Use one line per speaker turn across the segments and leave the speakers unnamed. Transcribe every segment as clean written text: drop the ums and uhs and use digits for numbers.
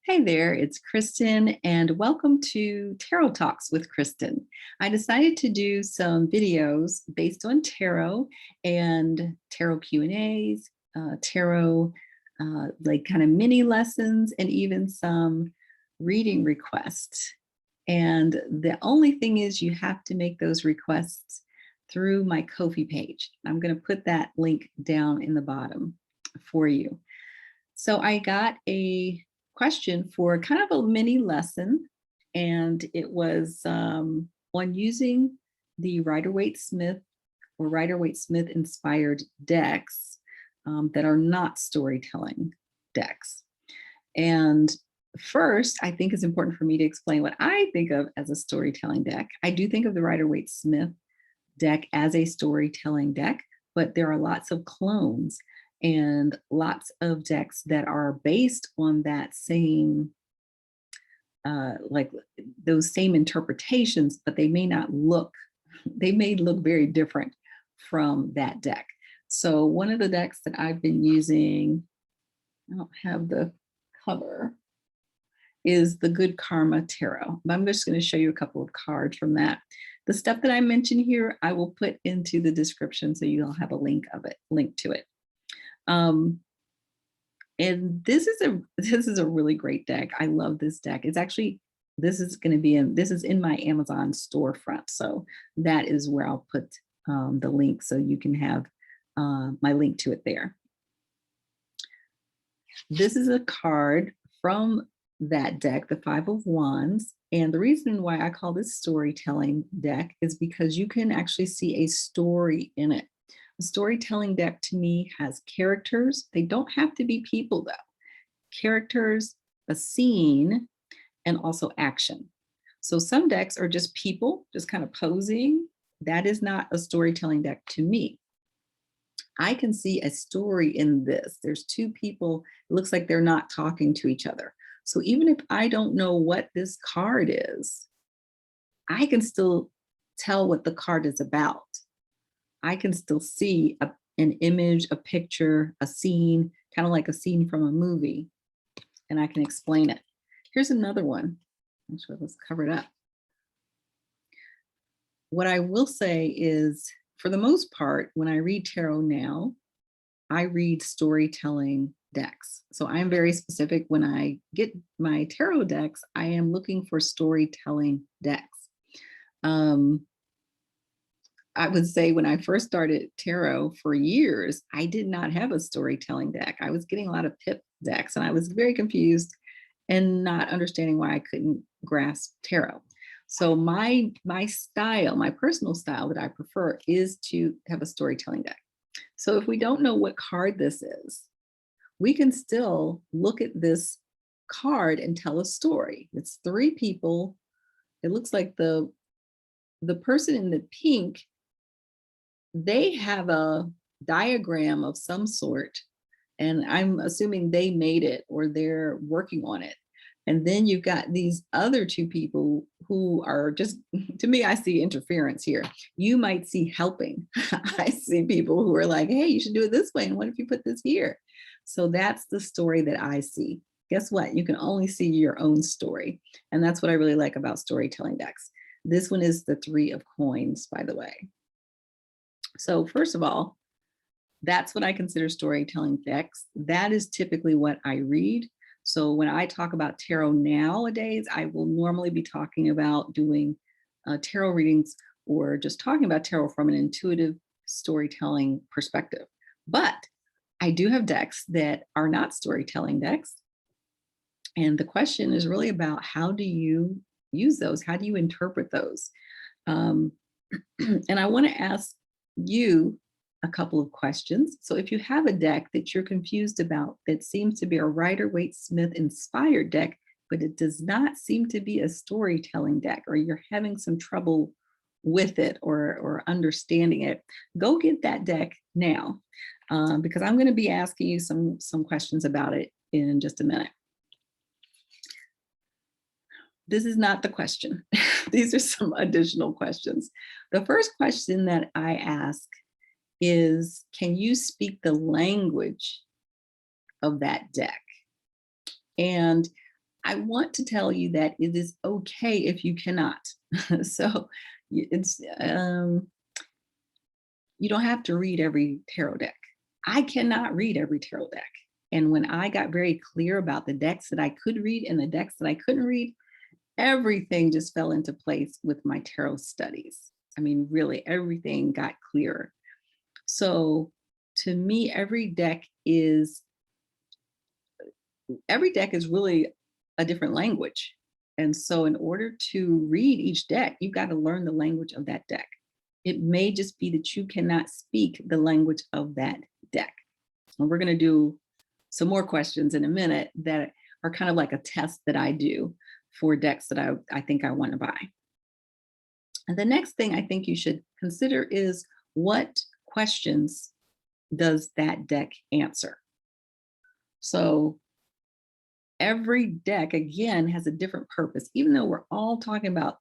Hey there, it's Kristen, and welcome to Tarot Talks with Kristen. I decided to do some videos based on tarot and tarot Q&As, tarot like kind of mini lessons, and even some reading requests. And the only thing is you have to make those requests through my Ko-fi page. I'm going to put that link down in the bottom for you. So I got a question for kind of a mini lesson, and it was on using the Rider-Waite-Smith or Rider-Waite-Smith inspired decks that are not storytelling decks. And first, I think it's important for me to explain what I think of as a storytelling deck. I do think of the Rider-Waite-Smith deck as a storytelling deck, but there are lots of clones and lots of decks that are based on that same, like those same interpretations, but they may look very different from that deck. So one of the decks that I've been using, I don't have the cover, is the Good Karma Tarot. I'm just going to show you a couple of cards from that. The stuff that I mentioned here, I will put into the description so you'll have a link to it. And this is a really great deck. I love this deck. It's actually, this is in my Amazon storefront. So that is where I'll put the link so you can have my link to it there. This is a card from that deck, the Five of Wands. And the reason why I call this storytelling deck is because you can actually see a story in it. A storytelling deck to me has characters. They don't have to be people though. Characters, a scene, and also action. So some decks are just people, just kind of posing. That is not a storytelling deck to me. I can see a story in this. There's two people, it looks like they're not talking to each other. So even if I don't know what this card is, I can still tell what the card is about. I can still see an image, a picture, a scene, kind of like a scene from a movie, and I can explain it. Here's another one. Actually, let's cover it up. What I will say is, for the most part, when I read tarot now, I read storytelling decks. So I'm very specific. When I get my tarot decks, I am looking for storytelling decks. I would say when I first started tarot for years, I did not have a storytelling deck. I was getting a lot of pip decks and I was very confused and not understanding why I couldn't grasp tarot. So my style, my personal style that I prefer is to have a storytelling deck. So if we don't know what card this is, we can still look at this card and tell a story. It's three people. It looks like the person in the pink, they have a diagram of some sort, and I'm assuming they made it or they're working on it. And then you've got these other two people who are just, to me, I see interference here. You might see helping. I see people who are like, hey, you should do it this way. And what if you put this here? So that's the story that I see. Guess what? You can only see your own story. And that's what I really like about storytelling decks. This one is the Three of Coins, by the way. So first of all, that's what I consider storytelling decks. That is typically what I read. So when I talk about tarot nowadays, I will normally be talking about doing tarot readings or just talking about tarot from an intuitive storytelling perspective. But I do have decks that are not storytelling decks. And the question is really about, how do you use those? How do you interpret those? And I want to ask you a couple of questions. So if you have a deck that you're confused about that seems to be a Rider-Waite-Smith inspired deck, but it does not seem to be a storytelling deck, or you're having some trouble with it or understanding it, go get that deck now, because I'm going to be asking you some questions about it in just a minute. This is not the question. These are some additional questions. The first question that I ask is, can you speak the language of that deck? And I want to tell you that it is okay if you cannot. So it's you don't have to read every tarot deck. I cannot read every tarot deck. And when I got very clear about the decks that I could read and the decks that I couldn't read, everything just fell into place with my tarot studies. I mean, really, everything got clearer. So to me, every deck is really a different language. And so in order to read each deck, you've got to learn the language of that deck. It may just be that you cannot speak the language of that deck. And we're going to do some more questions in a minute that are kind of like a test that I do for decks that I think I want to buy. And the next thing I think you should consider is, what questions does that deck answer? So every deck, again, has a different purpose. Even though we're talking about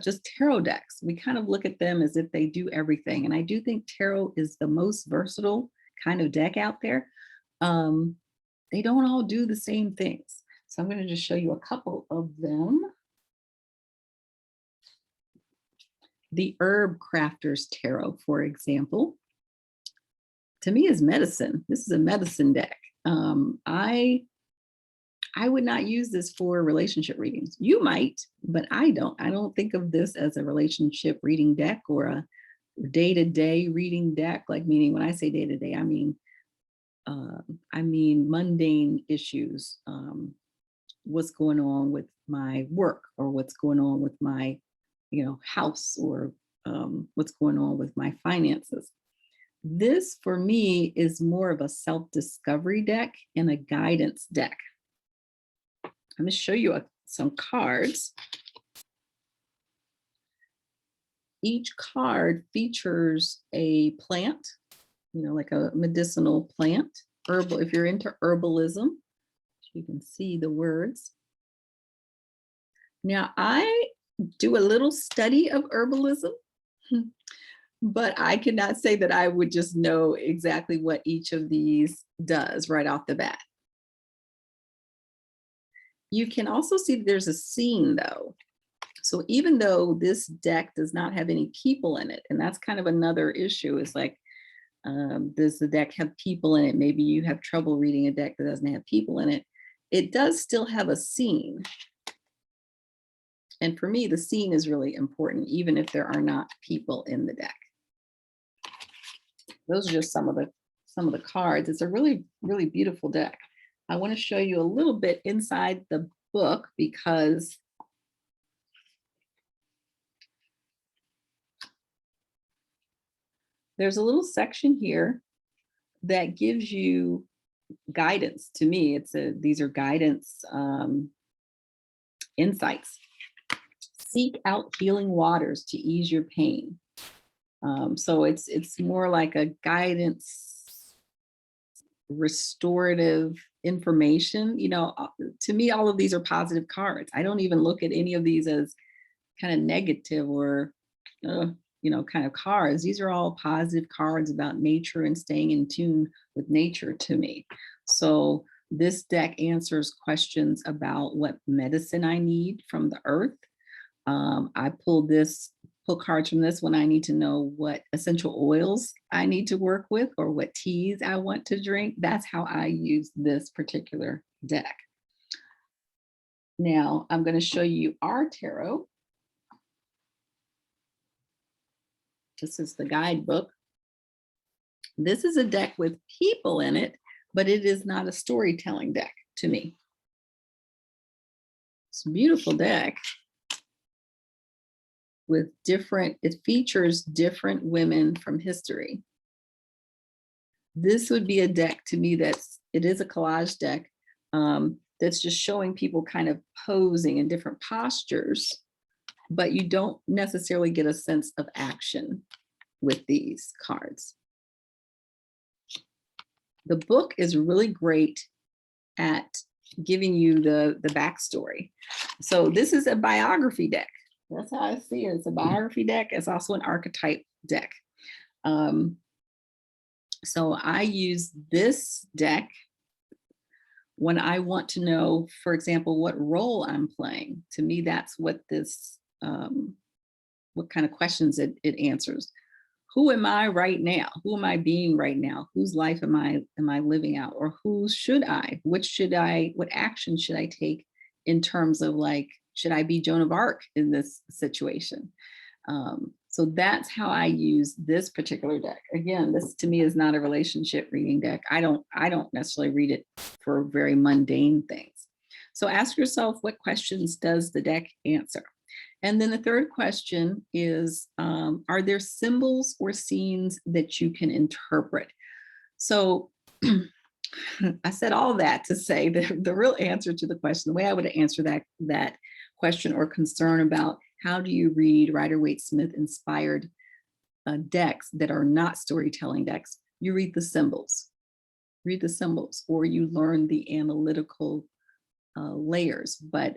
just tarot decks, we kind of look at them as if they do everything. And I do think tarot is the most versatile kind of deck out there. They don't all do the same things. So I'm going to just show you a couple of them. The Herb Crafters Tarot, for example, to me is medicine. This is a medicine deck. I would not use this for relationship readings. You might, but I don't. I don't think of this as a relationship reading deck or a day-to-day reading deck. Like, meaning when I say day-to-day, I mean mundane issues. What's going on with my work, or what's going on with my, house, or what's going on with my finances. This, for me, is more of a self-discovery deck and a guidance deck. I'm going to show you some cards. Each card features a plant, like a medicinal plant, herbal. If you're into herbalism, you can see the words. Now, I do a little study of herbalism, but I cannot say that I would just know exactly what each of these does right off the bat. You can also see that there's a scene, though. So even though this deck does not have any people in it, and that's kind of another issue, is like, does the deck have people in it? Maybe you have trouble reading a deck that doesn't have people in it. It does still have a scene. And for me, the scene is really important, even if there are not people in the deck. Those are just some of the cards. It's a really, really beautiful deck. I want to show you a little bit inside the book, because there's a little section here that gives you guidance. To me, these are guidance insights. Seek out healing waters to ease your pain. So it's more like a guidance, restorative information. To me, all of these are positive cards. I don't even look at any of these as kind of negative or kind of cards. These are all positive cards about nature and staying in tune with nature to me. So this deck answers questions about what medicine I need from the earth. I pull cards from this when I need to know what essential oils I need to work with, or what teas I want to drink. That's how I use this particular deck. Now I'm going to show you our tarot. This is the guidebook. This is a deck with people in it, but it is not a storytelling deck to me. It's a beautiful deck with it features different women from history. This would be a deck to me it is a collage deck that's just showing people kind of posing in different postures, but you don't necessarily get a sense of action with these cards. The book is really great at giving you the backstory. So this is a biography deck. That's how I see it. It's a biography deck. It's also an archetype deck. So I use this deck When I want to know, for example, what role I'm playing, to me, that's what this, what kind of questions it answers. Who am I right now? Who am I being right now? Whose life am I living out? Or who should I? What action should I take in terms of, like, should I be Joan of Arc in this situation? So that's how I use this particular deck. Again, this to me is not a relationship reading deck. I don't necessarily read it for very mundane things. So ask yourself, what questions does the deck answer? And then the third question is, are there symbols or scenes that you can interpret? So I said all that to say that the real answer to the question, the way I would answer that question or concern about how do you read Rider-Waite-Smith inspired decks that are not storytelling decks, you read the symbols. Read the symbols, or you learn the analytical layers. But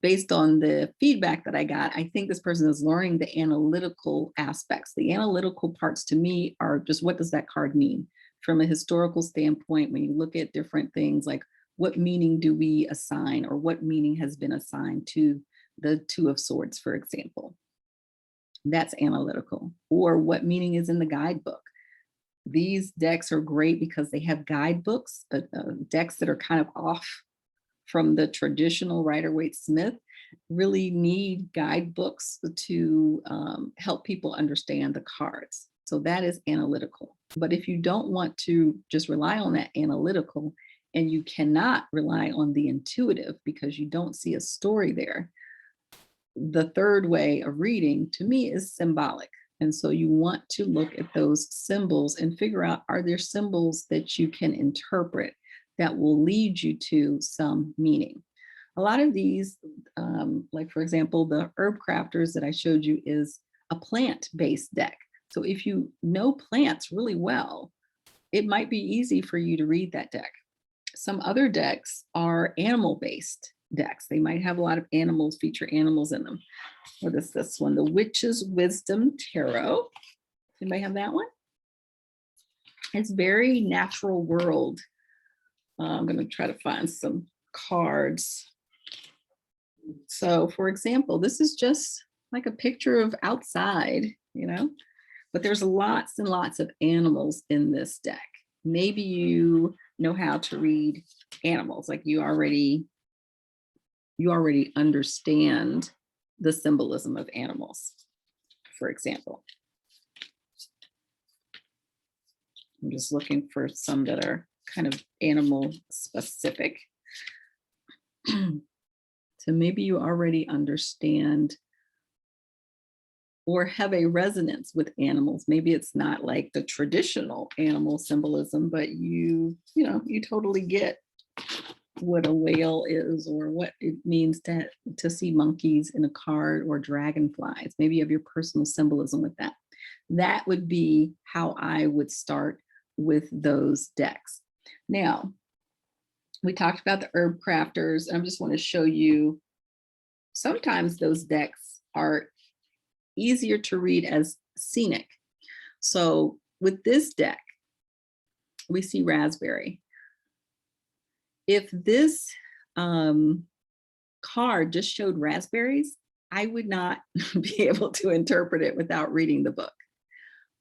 based on the feedback that I got, I think this person is learning the analytical aspects. The analytical parts to me are just, what does that card mean? From a historical standpoint, when you look at different things, like what meaning do we assign, or what meaning has been assigned to the Two of Swords, for example? That's analytical. Or what meaning is in the guidebook? These decks are great because they have guidebooks, decks that are kind of off from the traditional Rider-Waite-Smith really need guidebooks to help people understand the cards. So that is analytical. But if you don't want to just rely on that analytical, and you cannot rely on the intuitive because you don't see a story there, the third way of reading to me is symbolic. And so you want to look at those symbols and figure out, are there symbols that you can interpret that will lead you to some meaning? A lot of these, like for example, the Herb Crafters that I showed you is a plant-based deck. So if you know plants really well, it might be easy for you to read that deck. Some other decks are animal-based decks. They might have a lot of animals, feature animals in them. What is this one? The Witch's Wisdom Tarot. Anybody have that one? It's very natural world. I'm going to try to find some cards. So for example, this is just like a picture of outside, but there's lots and lots of animals in this deck. Maybe you know how to read animals, like you already understand the symbolism of animals, for example. I'm just looking for some that are kind of animal specific. So maybe you already understand or have a resonance with animals. Maybe it's not like the traditional animal symbolism, but you totally get what a whale is, or what it means to see monkeys in a card, or dragonflies. Maybe you have your personal symbolism with that. That would be how I would start with those decks. Now, we talked about the Herb Crafters. I just want to show you, sometimes those decks are easier to read as scenic. So with this deck, we see raspberry. If this card just showed raspberries, I would not be able to interpret it without reading the book.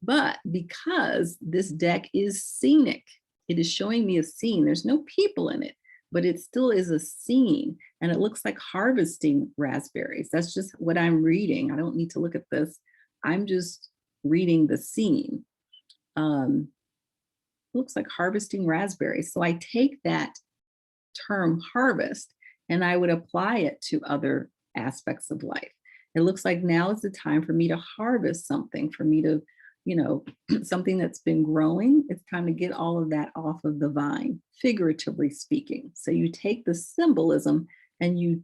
But because this deck is scenic, it is showing me a scene. There's no people in it, but it still is a scene, and it looks like harvesting raspberries. That's just what I'm reading. I don't need to look at this. I'm just reading the scene. Looks like harvesting raspberries. So I take that term harvest and I would apply it to other aspects of life. It looks like now is the time for me to harvest something, for me to, something that's been growing. It's time to get all of that off of the vine, figuratively speaking. So you take the symbolism and you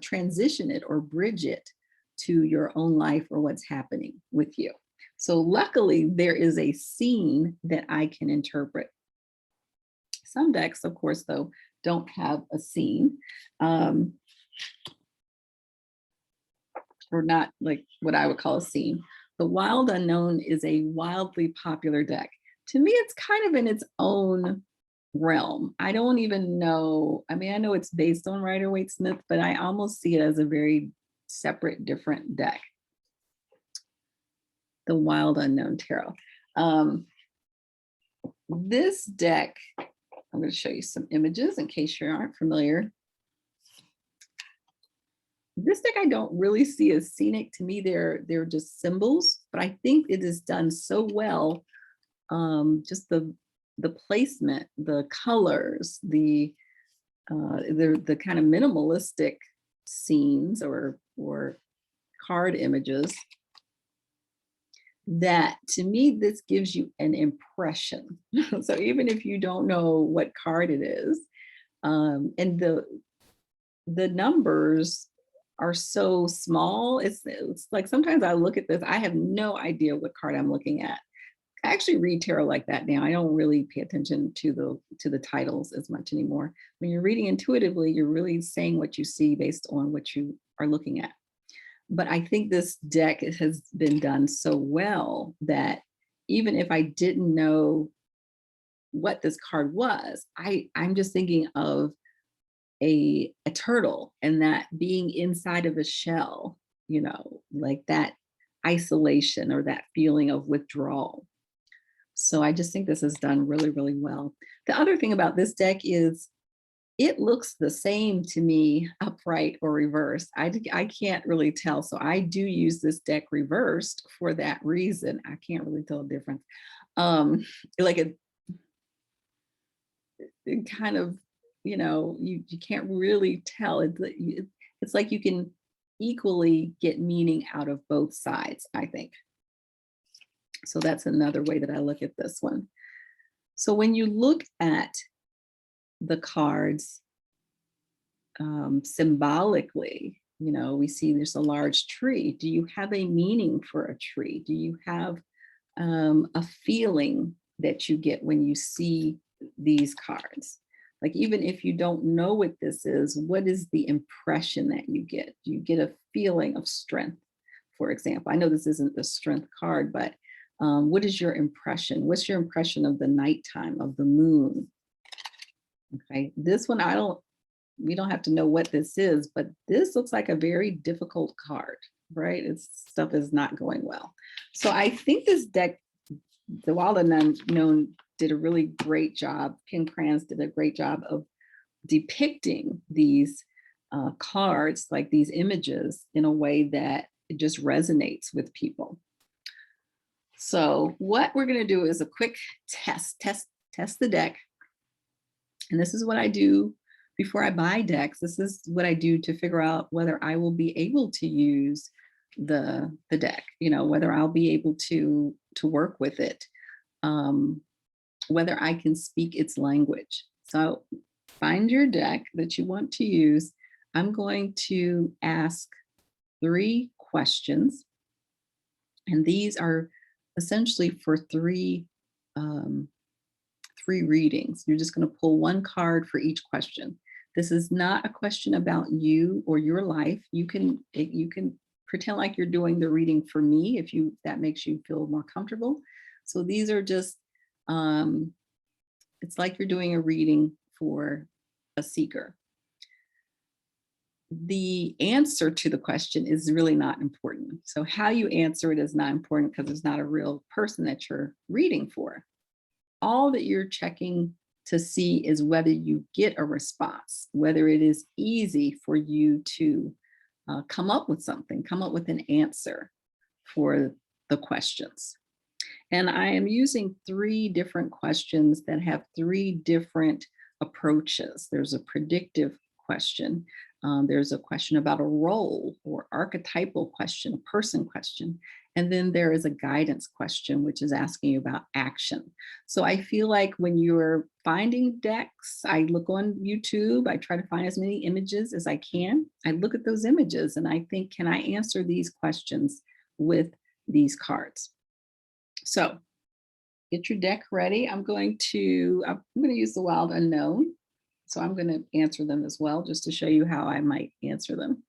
transition it or bridge it to your own life or what's happening with you. So luckily there is a scene that I can interpret. Some decks, of course, though, don't have a scene, or not like what I would call a scene. The Wild Unknown is a wildly popular deck. To me, it's kind of in its own realm. I don't even know. I mean, I know it's based on Rider-Waite-Smith, but I almost see it as a very separate, different deck, the Wild Unknown Tarot. Um, this deck, I'm going to show you some images in case you aren't familiar. This deck I don't really see as scenic. To me, they're just symbols, but I think it is done so well. Just the placement, the colors, the kind of minimalistic scenes or card images, that to me this gives you an impression. So even if you don't know what card it is, and the numbers are so small, it's like sometimes I look at this, I have no idea what card I'm looking at. I actually read tarot like that now. I don't really pay attention to the titles as much anymore. When you're reading intuitively, you're really saying what you see based on what you are looking at. But I think this deck has been done so well that even if I didn't know what this card was, I'm just thinking of a turtle and that being inside of a shell, like that isolation or that feeling of withdrawal. So I just think this is done really, really well. The other thing about this deck is it looks the same to me, upright or reversed. I can't really tell. So I do use this deck reversed for that reason. I can't really tell a difference. Like it kind of, you can't really tell. It's like you can equally get meaning out of both sides, I think. So that's another way that I look at this one. So when you look at the cards symbolically, we see there's a large tree. Do you have a meaning for a tree? Do you have a feeling that you get when you see these cards? Like, even if you don't know what this is, what is the impression that you get? Do you get a feeling of strength, for example? I know this isn't the strength card, but what is your impression? What's your impression of the nighttime, of the moon? Okay, this one, we don't have to know what this is, but this looks like a very difficult card, right? It's stuff is not going well. So I think this deck, the Wild Unknown, did a really great job. Ken Kranz did a great job of depicting these cards, like these images, in a way that it just resonates with people. So what we're going to do is a quick test the deck. And this is what I do before I buy decks. This is what I do to figure out whether I will be able to use the deck, whether I'll be able to work with it, whether I can speak its language. So find your deck that you want to use. I'm going to ask 3 questions, and these are essentially for 3 readings. You're just going to pull 1 card for each question. This is not a question about you or your life. You can pretend like you're doing the reading for me if that makes you feel more comfortable. So these are just it's like you're doing a reading for a seeker. The answer to the question is really not important. So how you answer it is not important because it's not a real person that you're reading for. All that you're checking to see is whether you get a response, whether it is easy for you to come up with something, come up with an answer for the questions. And I am using 3 different questions that have 3 different approaches. There's a predictive question. There's a question about a role or archetypal question, a person question. And then there is a guidance question, which is asking you about action. So I feel like when you're finding decks, I look on YouTube, I try to find as many images as I can. I look at those images and I think, can I answer these questions with these cards? So get your deck ready. I'm going to use the Wild Unknown. So I'm going to answer them as well, just to show you how I might answer them.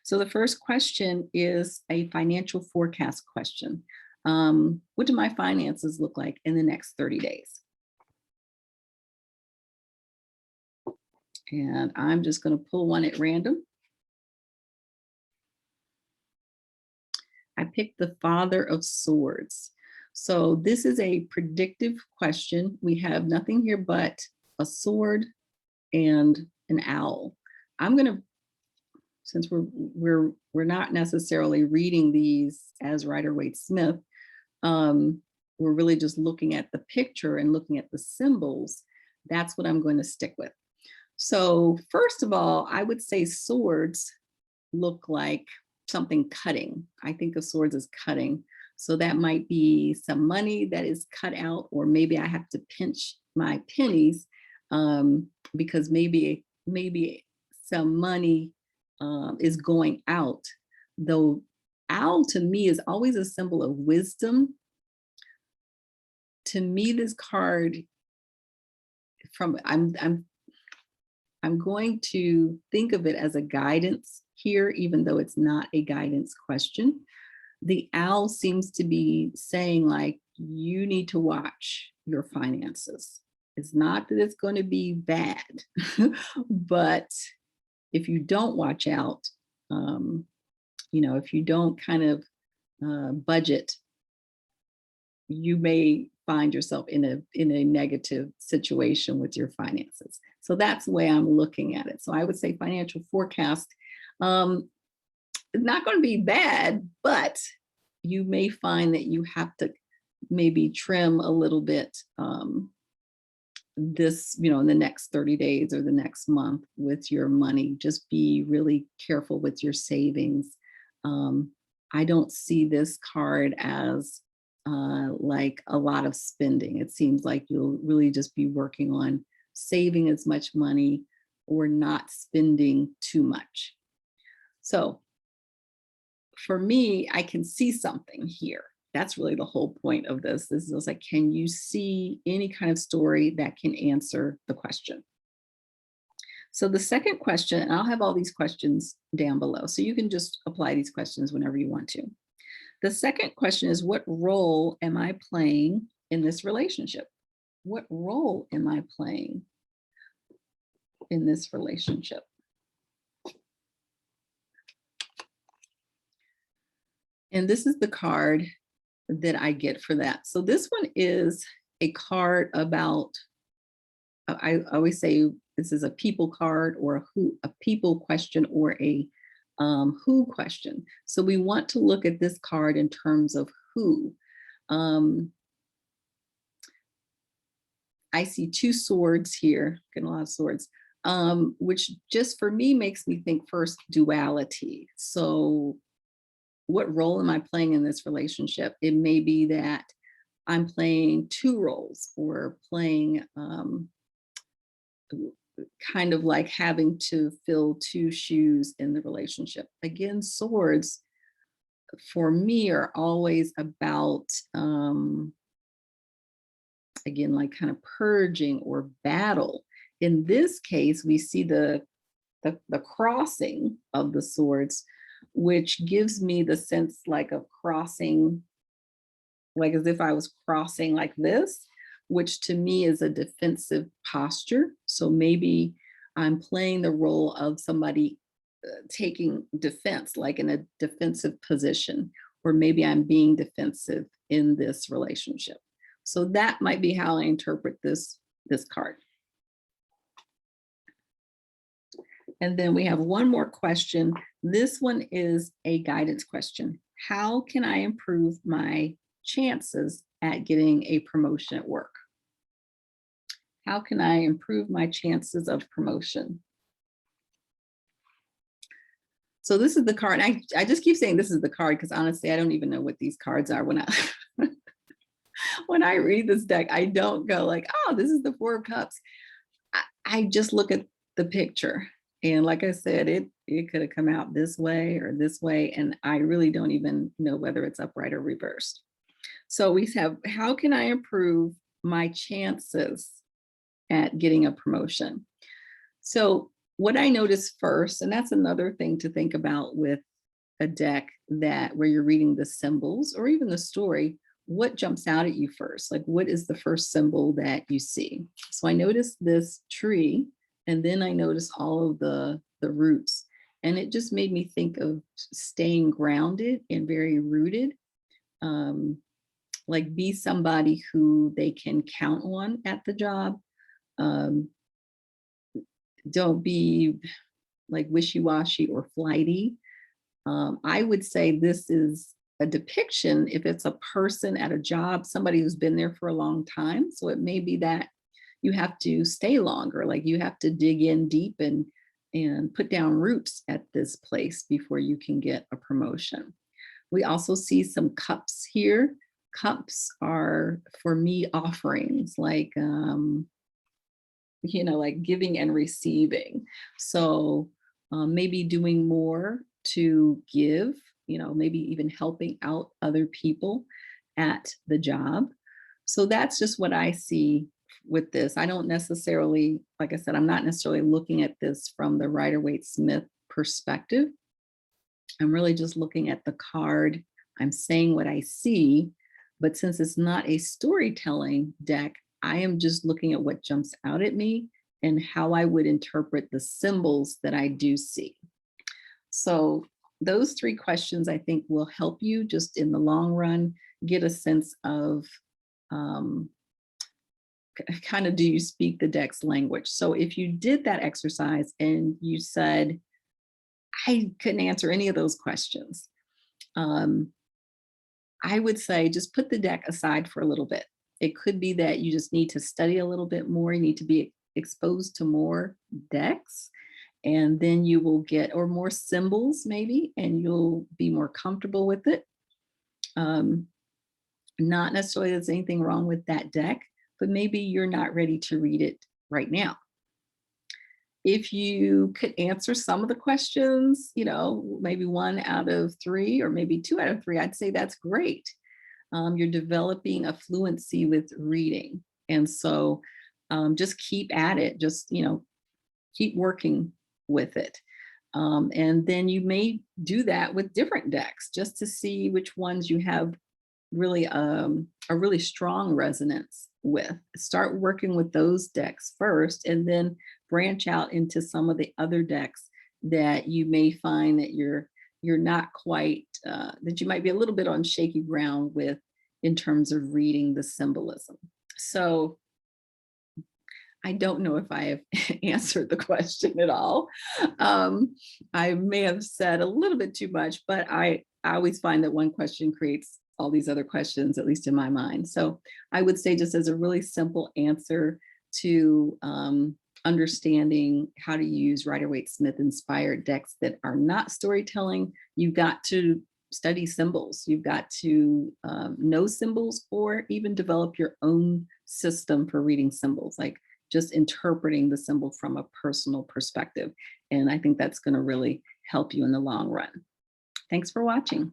So the first question is a financial forecast question. What do my finances look like in the next 30 days? And I'm just going to pull one at random. I picked the Father of Swords. So this is a predictive question. We have nothing here but a sword and an owl. I'm going to, since we're not necessarily reading these as Rider-Waite-Smith, we're really just looking at the picture and looking at the symbols. That's what I'm going to stick with. So first of all, I would say swords look like something cutting. I think of swords as cutting. So that might be some money that is cut out, or maybe I have to pinch my pennies because maybe some money is going out. Though owl to me is always a symbol of wisdom. To me, this card I'm going to think of it as a guidance here, even though it's not a guidance question. The owl seems to be saying, like, you need to watch your finances. It's not that it's going to be bad, but if you don't watch out, if you don't kind of budget, you may find yourself in a negative situation with your finances. So that's the way I'm looking at it. So I would say financial forecast, it's not going to be bad, but you may find that you have to maybe trim a little bit this, in the next 30 days or the next month with your money. Just be really careful with your savings. I don't see this card as like a lot of spending. It seems like you'll really just be working on saving as much money or not spending too much. So for me, I can see something here. That's really the whole point of this. This is like, can you see any kind of story that can answer the question? So the second question, and I'll have all these questions down below, so you can just apply these questions whenever you want to. The second question is, what role am I playing in this relationship? What role am I playing in this relationship? And this is the card that I get for that. So this one is a card about, I always say this is a people card, or a people question, or a who question. So we want to look at this card in terms of who. I see two swords here, getting a lot of swords, which just for me makes me think first duality. So what role am I playing in this relationship? It may be that I'm playing two roles, or playing kind of like having to fill two shoes in the relationship. Again, swords for me are always about, again, like kind of purging or battle. In this case, we see the crossing of the swords, which gives me the sense like of crossing, like as if I was crossing like this, which to me is a defensive posture. So maybe I'm playing the role of somebody taking defense, like in a defensive position, or maybe I'm being defensive in this relationship. So that might be how I interpret this card. And then we have one more question. This one is a guidance question. How can I improve my chances at getting a promotion at work? How can I improve my chances of promotion? So this is the card. I just keep saying this is the card because honestly, I don't even know what these cards are when I read this deck. I don't go like, oh, this is the Four of Cups. I just look at the picture. And like I said, it could have come out this way or this way. And I really don't even know whether it's upright or reversed. So we have, how can I improve my chances at getting a promotion? So what I noticed first, and that's another thing to think about with a deck where you're reading the symbols or even the story, what jumps out at you first? Like, what is the first symbol that you see? So I noticed this tree And then I noticed all of the roots. And it just made me think of staying grounded and very rooted. Um, like be somebody who they can count on at the job. Um, don't be like wishy-washy or flighty. I would say this is a depiction if it's a person at a job, somebody who's been there for a long time. So it may be that you have to stay longer, like you have to dig in deep and put down roots at this place before you can get a promotion. We also see some cups here. Cups are for me offerings, like like giving and receiving. So maybe doing more to give, maybe even helping out other people at the job. So that's just what I see with this. I don't necessarily, like I said, I'm not necessarily looking at this from the Rider Waite Smith perspective. I'm really just looking at the card. I'm saying what I see, but since it's not a storytelling deck, I am just looking at what jumps out at me and how I would interpret the symbols that I do see. So those three questions I think will help you just in the long run get a sense of um, kind of, do you speak the deck's language? So if you did that exercise and you said, I couldn't answer any of those questions, um, I would say just put the deck aside for a little bit. It could be that you just need to study a little bit more. You need to be exposed to more decks, and then you will get, or more symbols maybe, and you'll be more comfortable with it. Um, Not necessarily there's anything wrong with that deck, but maybe you're not ready to read it right now. If you could answer some of the questions, maybe 1 out of 3 or maybe 2 out of 3, I'd say that's great. You're developing a fluency with reading. And so just keep at it, just, keep working with it. And then you may do that with different decks just to see which ones you have really a really strong resonance with. Start working with those decks first and then branch out into some of the other decks that you may find that you're not quite that you might be a little bit on shaky ground with in terms of reading the symbolism. So I don't know if I have answered the question at all. I may have said a little bit too much, but I always find that one question creates all these other questions, at least in my mind. So I would say, just as a really simple answer to understanding how to use Rider Waite Smith inspired decks that are not storytelling, you've got to study symbols. You've got to know symbols, or even develop your own system for reading symbols, like just interpreting the symbol from a personal perspective. And I think that's going to really help you in the long run. Thanks for watching.